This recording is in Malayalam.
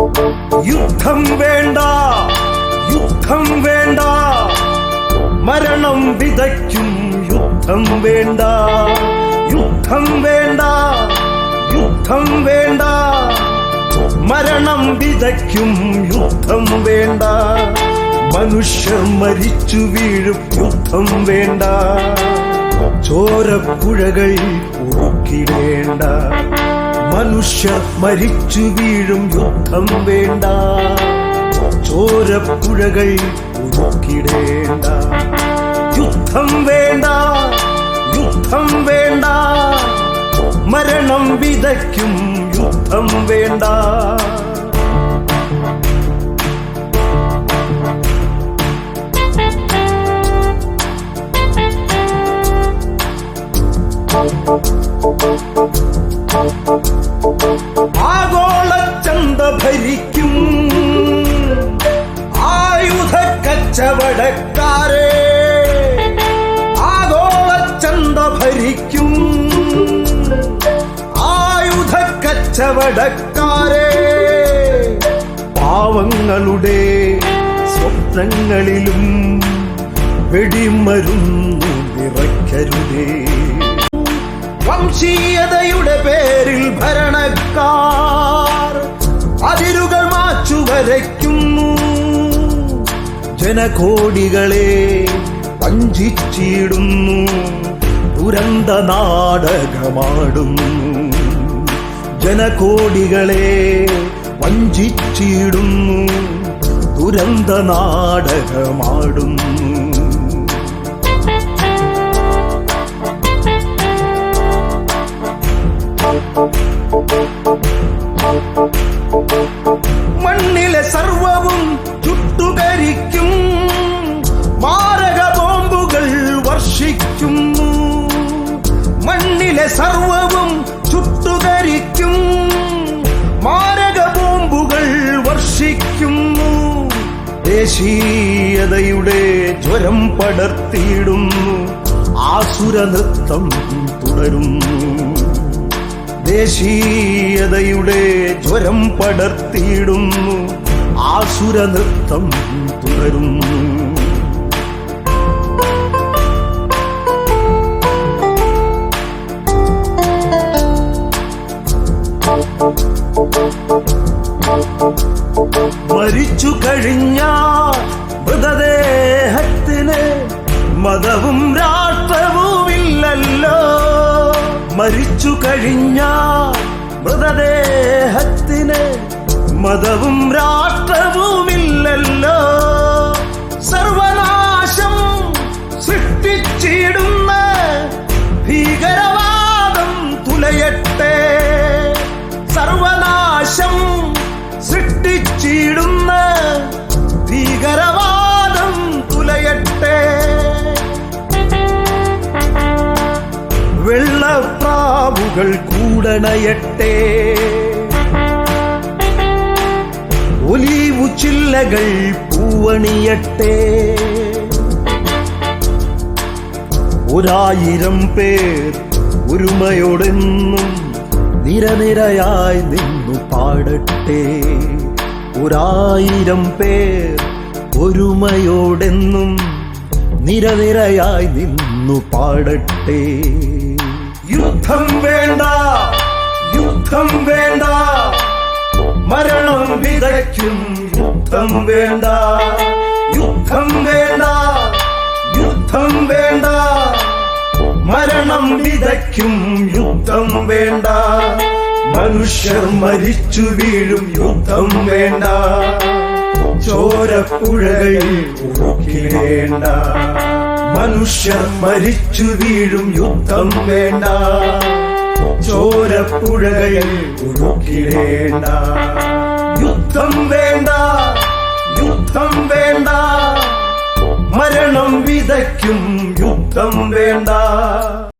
യുദ്ധം വേണ്ട, യുദ്ധം വേണ്ട, മരണം വിതയ്ക്കും യുദ്ധം വേണ്ട. യുദ്ധം വേണ്ട, യുദ്ധം വേണ്ട, മരണം വിതയ്ക്കും യുദ്ധം വേണ്ട. മനുഷ്യർ മരിച്ചു വീഴും യുദ്ധം വേണ്ട. ചോരപ്പുഴകൾ ഒഴുക്കിടേണ്ട. മനുഷ്യർ മരിച്ചു വീഴും യുദ്ധം വേണ്ട. ചോരപ്പുഴകൾ ഒഴുക്കിടേണ്ട. യുദ്ധം വേണ്ട, യുദ്ധം വേണ്ട, മരണം വിതയ്ക്കും യുദ്ധം വേണ്ട. ആഗോളചന്ത ഭരിക്കും ആയുധ കച്ചവടക്കാരെ. ആഗോളചന്ത ഭരിക്കും ആയുധ കച്ചവടക്കാരെ. പാവങ്ങളുടെ സ്വപ്നങ്ങളിലും വെടിമരുന്നു നിറയ്ക്കരുതേ. വംശീയതയുടെ പേരിൽ ഭരണക്കാർ അതിരുകൾ മാച്ചു വരയ്ക്കുന്നു. ജനകോടികളെ വഞ്ചിച്ചിടുന്നു, ദുരന്ത നാടകമാടുന്നു. ജനകോടികളെ വഞ്ചിച്ചിടുന്നു, ദുരന്ത നാടകമാടുന്നു. മണ്ണിലെ സർവവും ചുട്ടുകരിക്കും മാരക ബോംബുകൾ വർഷിക്കുന്നു. മണ്ണിലെ സർവവും ചുട്ടുകരിക്കും മാരക ബോംബുകൾ വർഷിക്കുന്നു. ദേശീയതയുടെ ജ്വരം പടർത്തിയിടുന്നു, ആസുര നൃത്തം തുടരുന്നു. ദേശീയതയുടെ ജ്വരം പടർത്തിയിടുന്നു, ആസുര നൃത്തം തുടരുന്നു. മരിച്ചു കഴിഞ്ഞ മൃതദേഹത്തിന് മതവും രാഷ്ട്രവുമില്ലല്ലോ. മരിച്ചു കഴിഞ്ഞ മൃതദേഹത്തിന് മതവും രാഷ്ട്രവുമില്ലല്ലോ. സർവനാശം സൃഷ്ടിച്ചിടുന്ന ഭീകരവാദം തുലയട്ടെ. സർവനാശം സൃഷ്ടിച്ചിടുന്ന ഭീകരവാദം തുലയട്ടെ. വെള്ളപ്രാവുകൾ കൂടണയട്ടെ. ഒലീവു ചില്ലകൾ പൂവണിയട്ടെ. 1000 പേർ ഒരുമയോടെന്നും നിരനിരയായി നിന്നു പാടട്ടെ. 1000 പേർ ഒരുമയോടെന്നും നിരനിരയായി നിന്നു പാടട്ടെ. യുദ്ധം വേണ്ട, യുദ്ധം വേണ്ട, മരണം വിതയ്ക്കും യുദ്ധം വേണ്ട. യുദ്ധം വേണ്ട, യുദ്ധം വേണ്ട, മരണം വിതയ്ക്കും യുദ്ധം വേണ്ട. മനുഷ്യർ മരിച്ചു വീഴും യുദ്ധം വേണ്ട. ചോരപ്പുഴകൾ ഒഴുക്കിടേണ്ട. മനുഷ്യർ മരിച്ചു വീഴും യുദ്ധം വേണ്ട. ചോരപ്പുഴകൾ ഒഴുക്കിടേണ്ട. യുദ്ധം വേണ്ട, യുദ്ധം വേണ്ട, മരണം വിതയ്ക്കും യുദ്ധം വേണ്ട.